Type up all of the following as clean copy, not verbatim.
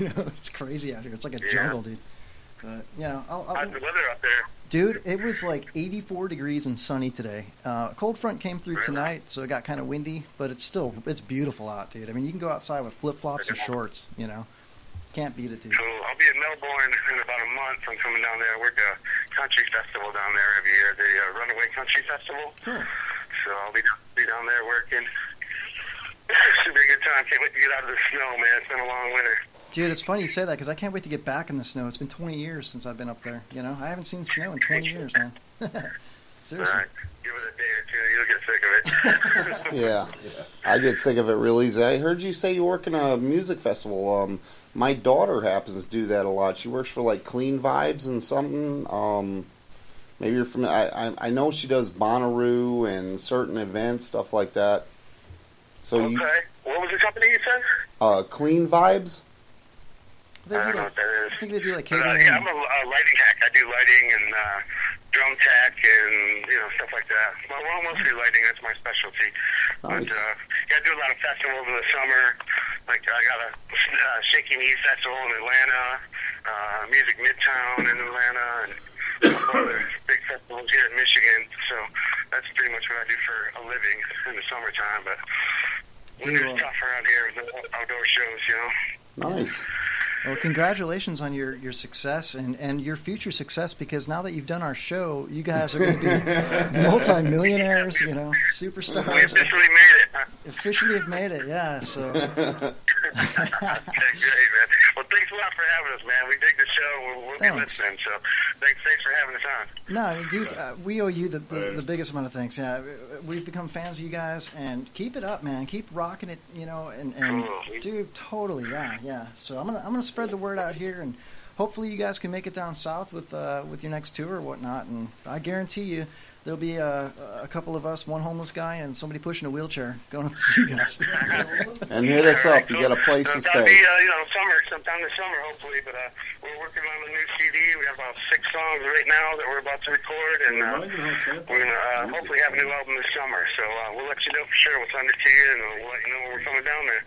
You know, it's crazy out here. It's like a jungle, dude. But, you know, how's the weather up there? Dude, it was like 84 degrees and sunny today. Cold front came through Really? tonight, so it got kind of windy, but it's beautiful out, dude. I mean, you can go outside with flip-flops and shorts, you know. Can't beat it, dude. Cool. I'll be in Melbourne in about a month. I'm coming down there. I work a country festival down there every year, the Runaway Country Festival. Cool. So I'll be down there working. Should be a good time. Can't wait to get out of the snow, man. It's been a long winter. Dude, it's funny you say that because I can't wait to get back in the snow. It's been 20 years since I've been up there, you know. I haven't seen snow in 20 years, man. Seriously. All right. Give it a day or two. You'll get sick of it. Yeah, I get sick of it real easy. I heard you say you work in a music festival. My daughter happens to do that a lot. She works for like Clean Vibes and something. Maybe you're from. I know she does Bonnaroo and certain events, stuff like that. So okay. What was the company you said? Clean Vibes. They I do don't know like, what that is. I think they do like But, catering. yeah, I'm a lighting hack. I do lighting and drum tech and stuff like that. Well, mostly lighting. That's my specialty. Nice. But yeah, I do a lot of festivals in the summer. Like I got a Shaky Knee Festival in Atlanta, Music Midtown in Atlanta, and a couple other big festivals here in Michigan. So that's pretty much what I do for a living in the summertime. But winter's tough around here with the outdoor shows, you know. Nice. Well, congratulations on your success and your future success, because now that you've done our show, you guys are going to be multi-millionaires, you know, superstars. We officially made it. Huh? Officially have made it, yeah. So. Okay, great, man. Well, thanks a lot for having us, man. We dig the show. We'll be listening. So thanks for having us on. No, dude, we owe you the biggest amount of thanks. Yeah, we've become fans of you guys, and keep it up, man. Keep rocking it, you know. And Cool. dude, totally, yeah. So I'm gonna spread the word out here, and hopefully you guys can make it down south with your next tour or whatnot. And I guarantee you, there'll be a couple of us, one homeless guy and somebody pushing a wheelchair going up to see you guys. And hit us up. You got a place to That'll stay. be, sometime this summer, hopefully. But we're working on a new CD. We have about 6 songs right now that we're about to record, and we're gonna hopefully have a new album this summer. So we'll let you know for sure. We'll send it to you, and we'll let you know when we're coming down there.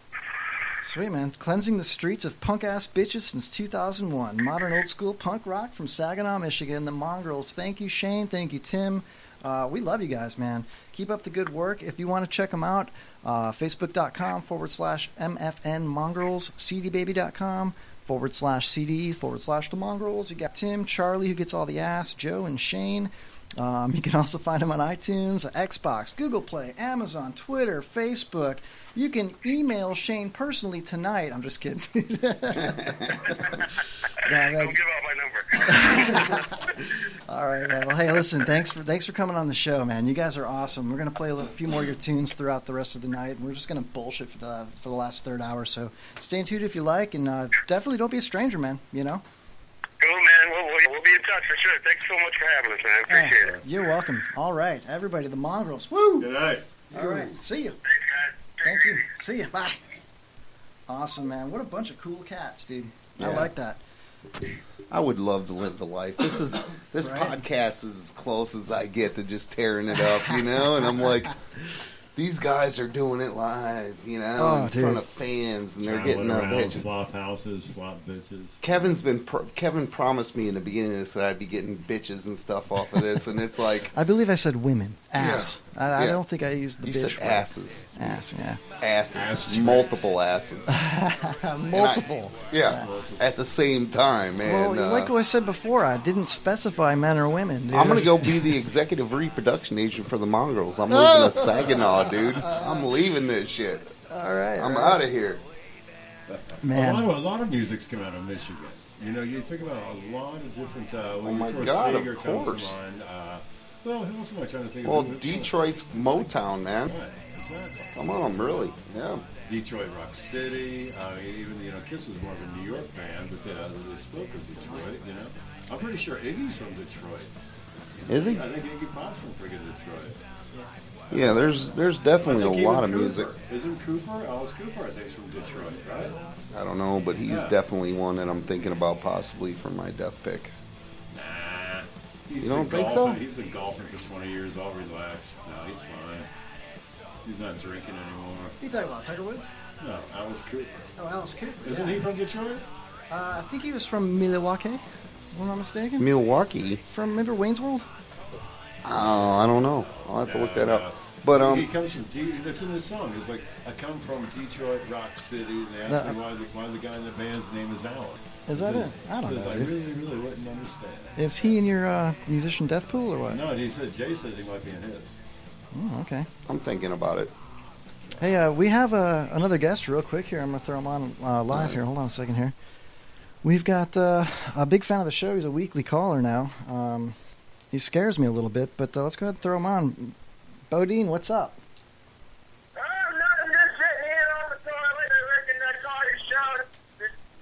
Sweet, man. Cleansing the streets of punk-ass bitches since 2001. Modern old-school punk rock from Saginaw, Michigan. The Mongrels. Thank you, Shane. Thank you, Tim. We love you guys, man. Keep up the good work. If you want to check them out, facebook.com/MFN Mongrels, cdbaby.com/CD/The Mongrels. You got Tim, Charlie, who gets all the ass, Joe, and Shane. You can also find them on iTunes, Xbox, Google Play, Amazon, Twitter, Facebook. You can email Shane personally tonight. I'm just kidding. Don't give out my number. All right, man. Well, hey, listen, thanks for coming on the show, man. You guys are awesome. We're gonna play a few more of your tunes throughout the rest of the night, and we're just gonna bullshit for the last third hour. So stay tuned if you like, and definitely don't be a stranger, man. You know. Cool, man. We'll be in touch for sure. Thanks so much for having us, man. Appreciate it. You're welcome. All right, everybody, the Mongrels. Woo! Good night. All right, see you. Thanks, guys. Thank you. See you. Bye. Awesome, man. What a bunch of cool cats, dude. I Yeah. like that. I would love to live the life. This Right. podcast is as close as I get to just tearing it up, you know. And I'm like, these guys are doing it live, you know, in front of fans, and they're getting a bitch. Flop houses, flop bitches. Kevin promised me in the beginning of this that I'd be getting bitches and stuff off of this, and it's like I believe I said women. Ass. I Yeah. don't think I used the you bitch said word. asses, Ass, yeah. asses, multiple asses, Multiple. yeah, at the same time, man. Well, like I said before, I didn't specify men or women. Dude. I'm gonna go be the executive reproduction agent for the Mongrels. I'm leaving Saginaw, dude. I'm leaving this shit. All right. I'm out of here. Man. A lot of music's come out of Michigan. You know, you think about a lot of different. my of course, God, Sager of comes course. to mind. Well, who else am I trying to think Well, of? Detroit's Motown, man. Right, exactly. Come on, really? Yeah. Detroit Rock City. Even Kiss was more of a New York band, but they spoke of Detroit. You know, I'm pretty sure Iggy's from Detroit. Is he? I think Iggy Pop's from friggin' Detroit. Yeah, there's definitely a lot of music. Isn't Cooper? Alice Cooper, I think, is from Detroit, right? I don't know, but he's definitely one that I'm thinking about possibly for my death pick. Nah. He's You don't been think so? golfing. He's been golfing for 20 years, all relaxed. No, he's fine. He's not drinking anymore. You talking about Tiger Woods? No, Alice Cooper. Oh, Alice Cooper. Isn't he from Detroit? I think he was from Milwaukee, if I'm not mistaken. Milwaukee. From, remember Wayne's World? Oh, I don't know. I'll have to look that up. But he comes from it's in his song. It's like, I come from Detroit, Rock City, and they asked me why the guy in the band's name is Alan. Is that it? I don't know, I dude. really wouldn't understand. Is he in your musician death pool or what? No, he said, Jay says he might be in his. Oh, okay. I'm thinking about it. Hey, we have another guest real quick here. I'm going to throw him on live here. Hold on a second here. We've got a big fan of the show. He's a weekly caller now. He scares me a little bit, but let's go ahead and throw him on. Bodine, what's up? Oh, nothing. Just sitting here on the toilet. I reckon that's all your show.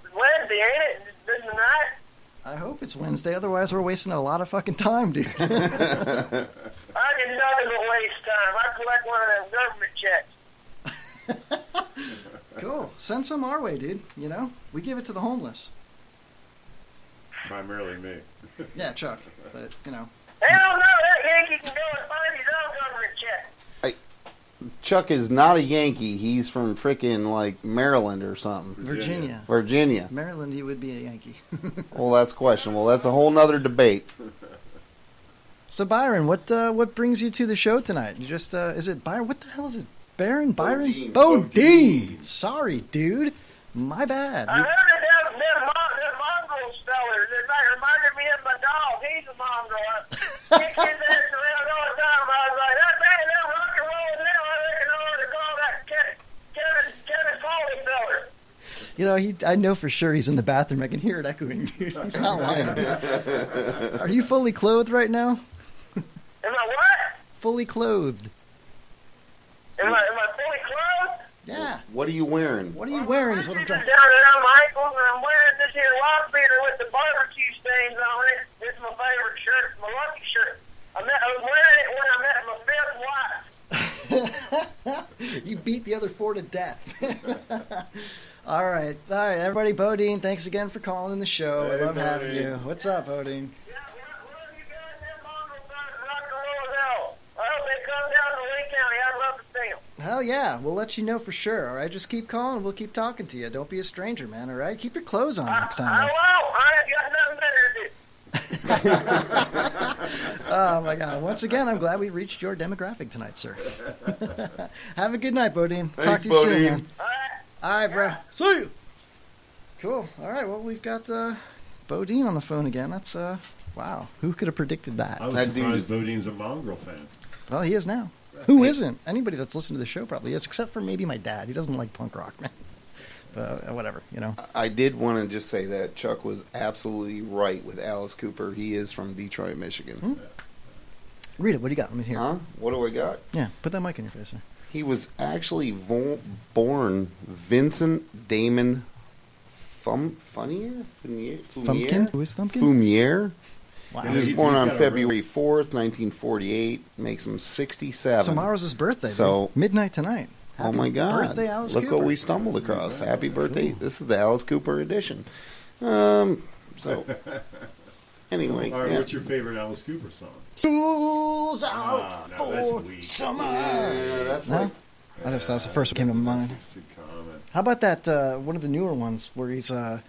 It's Wednesday, ain't it? This is the night. I hope it's Wednesday. Otherwise, we're wasting a lot of fucking time, dude. I did nothing but waste time. I collect one of them government checks. Cool. Send some our way, dude. You know, we give it to the homeless. Primarily me. Yeah, Chuck. But, you know. Hell no, that Yankee can go and find his own government check. Chuck is not a Yankee. He's from frickin' like Maryland or something. Virginia. Maryland, he would be a Yankee. Well, that's questionable. That's a whole nother debate. So, Byron, what brings you to the show tonight? You just, is it Byron? What the hell is it? Byron? Bodine. Sorry, dude. My bad. I heard of them mongrel spellers. It reminded me of my dog. He's a mongrel. I kick his ass around all the time. I was like, that man, they're rock and rolling now. I reckon I ought to call that Kevin Foley feller. You know, I know for sure he's in the bathroom. I can hear it echoing, dude. He's not lying. Are you fully clothed right now? Am I what? Fully clothed. Am I fully clothed? Yeah. What are you wearing? What are you wearing is what I'm trying. Down around my ankles, and I'm wearing this here lock beater with the barbecue stains on it. It's my favorite shirt, my lucky shirt. I was wearing it when I met my fifth wife. You beat the other four to death. All right, everybody. Bodine, thanks again for calling in the show. Hey, I love Bodine. having you. What's up, Bodine? Yeah, what have you got in them mongrel guys rock and roll as hell? I hope they come down to Lee County. I'd love to see them. Hell yeah, we'll let you know for sure. All right, just keep calling. We'll keep talking to you. Don't be a stranger, man. All right, keep your clothes on next I time. won't. I ain't got nothing better to do. Oh my God! Once again, I'm glad we reached your demographic tonight, sir. Have a good night, Bodine. Talk Thanks, to you soon, Bodine. man. All right, bro. See you. Cool. All right. Well, we've got Bodine on the phone again. That's wow. Who could have predicted that? I was That dude surprised is- Bodine's a mongrel fan. Well, he is now. Who isn't? Anybody that's listened to the show probably is, except for maybe my dad. He doesn't like punk rock, man. Whatever, you know. I did want to just say that Chuck was absolutely right with Alice Cooper. He is from Detroit, Michigan. Read it. What do you got? Let me hear. Huh? What do I got? Yeah, put that mic in your face, sir. He was actually born Vincent Damon Fumier? Thumpkin? Who is Thumpkin? Fumier. Wow. He was He's born on got a February 4th, 1948. Makes him 67. Tomorrow's his birthday. So- dude. Midnight tonight. Oh Happy my God! Birthday, Alice Look Cooper. what we stumbled across. Happy birthday! This is the Alice Cooper edition. So anyway, All right, yeah. what's your favorite Alice Cooper song? School's out Ah, no, that's for weak. summer. Yeah, that's No? like That's the first one that came to mind. It's too common. How about that, one of the newer ones where he's, I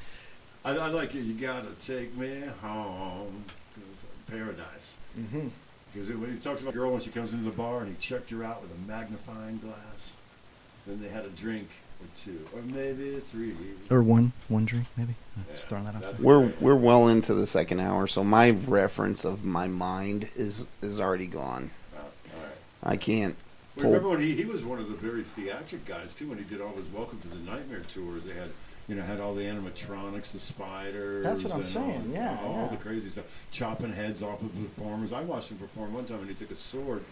like it. You gotta take me home. Paradise. mm-hmm. Because when he talks about a girl when she comes into the bar and he checked her out with a magnifying glass, then they had a drink or two, or maybe three. Or one drink, maybe. Just Yeah, throwing that out that's there. great. we're well into the second hour, so my reference of my mind is already gone. All right. I can't. Well, remember when he was one of the very theatric guys too when he did all his Welcome to the Nightmare tours. They had all the animatronics, the spiders. That's what I'm and saying, yeah, all yeah. the crazy stuff, chopping heads off of performers. I watched him perform one time, and he took a sword,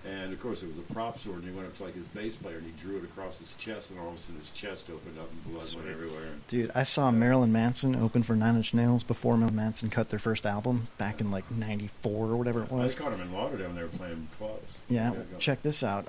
and of course it was a prop sword, and he went up to like his bass player, and he drew it across his chest, and all of a sudden his chest opened up, and blood Sweet. went everywhere. Dude, I saw Marilyn Manson open for Nine Inch Nails before Marilyn Manson cut their first album back in like '94 or whatever it I was. caught him in Lauderdale when they were playing clubs. Yeah, go. check this out.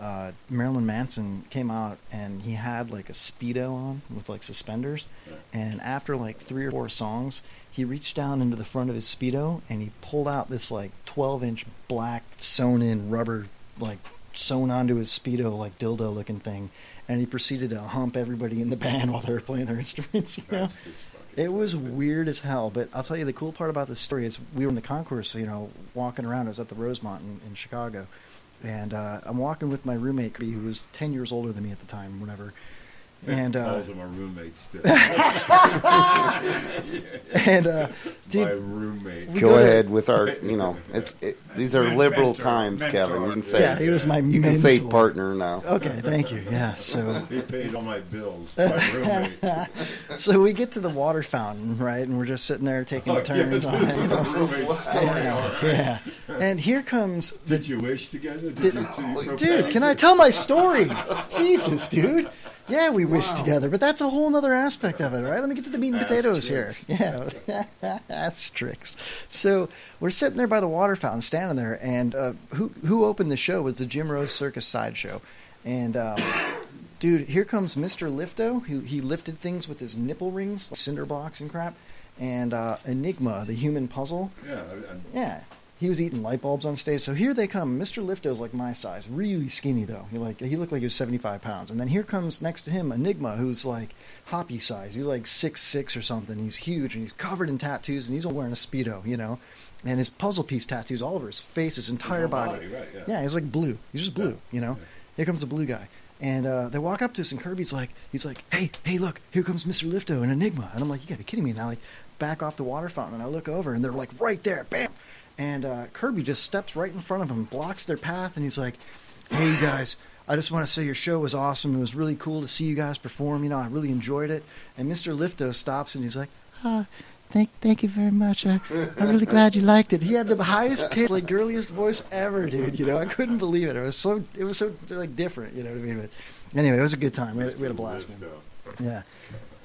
Marilyn Manson came out and he had like a Speedo on with like suspenders. Yeah. And after like 3 or 4 songs, he reached down into the front of his Speedo and he pulled out this like 12-inch black sewn in rubber, like sewn onto his Speedo, like dildo looking thing. And he proceeded to hump everybody in the band while they were playing their instruments, you know? That's just funny. It was weird as hell, but I'll tell you the cool part about this story is we were in the concourse, walking around. I was at the Rosemont in Chicago, and I'm walking with my roommate, who was 10 years older than me at the time, whatever. And calls him our roommate still. And dude, my roommate. Go ahead with our, these are liberal Mentor, times, mentor, Kevin. You can say, yeah, he was my you can say mentor. partner now. Okay, thank you. Yeah, so He paid all my bills. My roommate. so we get to the water fountain, right, and we're just sitting there taking Oh, turns yeah, on this is it. the roommate story. Yeah, and here comes the Did you wish together? Did you dude. Can I tell my story? Jesus, dude. Yeah, we wish together, but that's a whole other aspect of it, all right? Let me get to the meat and potatoes here. Yeah, that's tricks. So we're sitting there by the water fountain, standing there, and who opened the show was the Jim Rose Circus Sideshow. And, dude, here comes Mr. Lifto. He lifted things with his nipple rings, cinder blocks and crap, and Enigma, the human puzzle. Yeah. Yeah. He was eating light bulbs on stage. So here they come. Mr. Lifto's like my size. Really skinny, though. He looked like he was 75 pounds. And then here comes next to him Enigma, who's like Hoppy size. He's like 6'6" or something. He's huge, and he's covered in tattoos, and he's wearing a Speedo, And his puzzle piece tattoos all over his face, his entire whole body. right, yeah. Yeah, he's like blue. He's just blue, Yeah. Here comes the blue guy. And they walk up to us, and Kirby's like, hey, look, here comes Mr. Lifto and Enigma. And I'm like, you gotta be kidding me. And I back off the water fountain, and I look over, and they're like right there, bam. And Kirby just steps right in front of him, blocks their path, and he's like, hey, you guys, I just want to say your show was awesome. It was really cool to see you guys perform. I really enjoyed it. And Mr. Lifto stops, and he's like, thank you very much. I'm really glad you liked it. He had the highest pitch, girliest voice ever, dude. I couldn't believe it. It was so different, you know what I mean? But anyway, it was a good time. We had a blast, man. Yeah.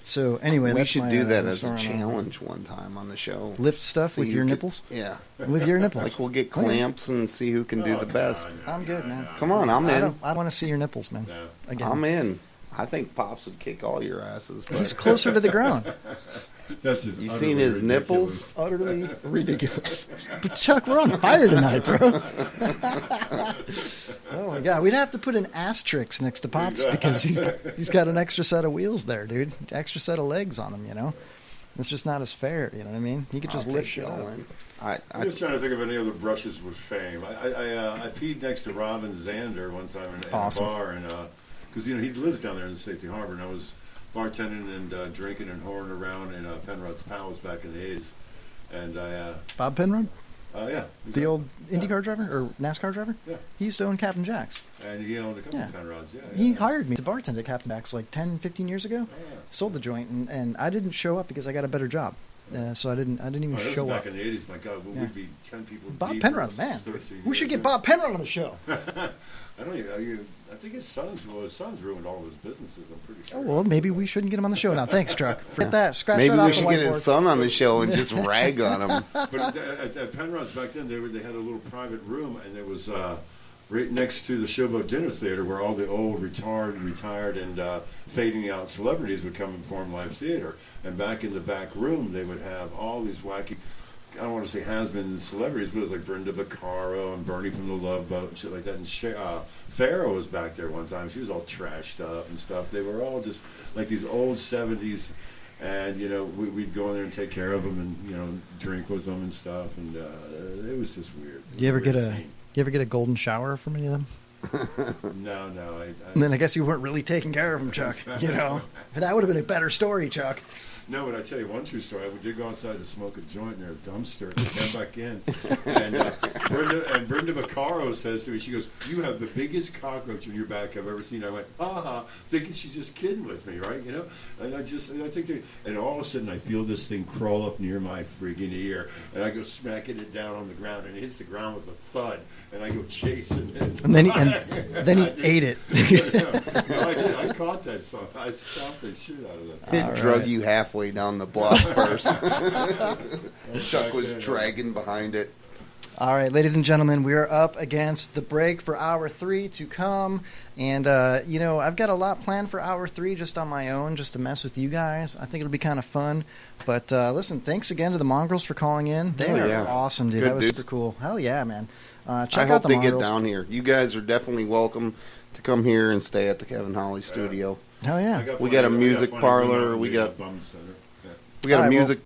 So anyway, We that's should my, do that my as a story on challenge one time on the show. Lift stuff See with who your can- nipples? Yeah. With your nipples. Like we'll get clamps and see who can do the best. I'm good, man. Come on, I'm in. I want to see your nipples, man. No. Again. I'm in. I think Pops would kick all your asses. But He's closer to the ground. That's just You utterly seen his ridiculous. nipples? Utterly ridiculous. But Chuck, we're on fire tonight, bro. Oh my God, we'd have to put an asterisk next to Pops because he's got an extra set of wheels there, dude. Extra set of legs on him, It's just not as fair, you know what I mean? He could just I'll lift take shit it all up. in. I'm just trying to think of any other brushes with fame. I peed next to Robin Zander one time in Awesome. a bar, and because he lives down there in Safety Harbor, and I was bartending and drinking and whoring around in Penrod's Palace back in the 80s, and Bob Penrod, yeah, the old IndyCar driver or NASCAR driver? Yeah. He used to own Captain Jack's. and he owned a couple Yeah. of Penrods. Yeah, He yeah. hired me to bartend at Captain Jack's like 10, 15 years ago. Oh, yeah. Sold the joint, and I didn't show up because I got a better job. So I didn't even Oh, this show was up. back in the 80s. My God, Yeah. we'd be 10 people Bob deep. Penrod, for man. 13 We should years. get Bob Penrod on the show. I don't even. I think his sons ruined all of his businesses. I'm pretty sure. Oh, well, maybe we shouldn't get him on the show now. Thanks, Chuck. Forget that. Scratch Maybe that off we the should get whiteboard. his son on the show and just rag on him. But at Penrod's back then, they had a little private room, and it was right next to the Showboat Dinner Theater, where all the old, retired, and fading out celebrities would come and perform live theater. And back in the back room, they would have all these wacky, I don't want to say has-been celebrities, but it was like Brenda Vaccaro and Bernie from the Love Boat and shit like that. And Farrah was back there one time. She was all trashed up and stuff. They were all just like these old 70s. And, we'd go in there and take care of them and, drink with them and stuff. And it was just weird. You ever get Weird You ever get a golden shower from any of them? scene. No. And then I guess you weren't really taking care of them, Chuck. But that would have been a better story, Chuck. No, but I tell you one true story. We did go outside to smoke a joint near a dumpster and came back in. And Brenda Vaccaro says to me, she goes, "You have the biggest cockroach in your back I've ever seen." I went, thinking she's just kidding with me, right? And I think, and all of a sudden I feel this thing crawl up near my friggin' ear, and I go smacking it down on the ground, and it hits the ground with a thud, and I go chasing it. And then he ate it. No, I did. I caught that song. I stopped the shit out of that. It All drug right. you halfway down the block first. Chuck was dragging behind it. All right, ladies and gentlemen, we are up against the break for hour 3 to come. And, I've got a lot planned for hour 3 just on my own, just to mess with you guys. I think it'll be kind of fun. But, listen, thanks again to the Mongrels for calling in. They Oh, are yeah. awesome, dude. Good that was dudes. super cool. Hell yeah, man. Check I out hope the they Mongrels. get down here. You guys are definitely welcome to come here and stay at the Kevin Holly studio. Hell yeah. We got a music parlor, we got- Bum Center. Yeah. We got All a right, well- music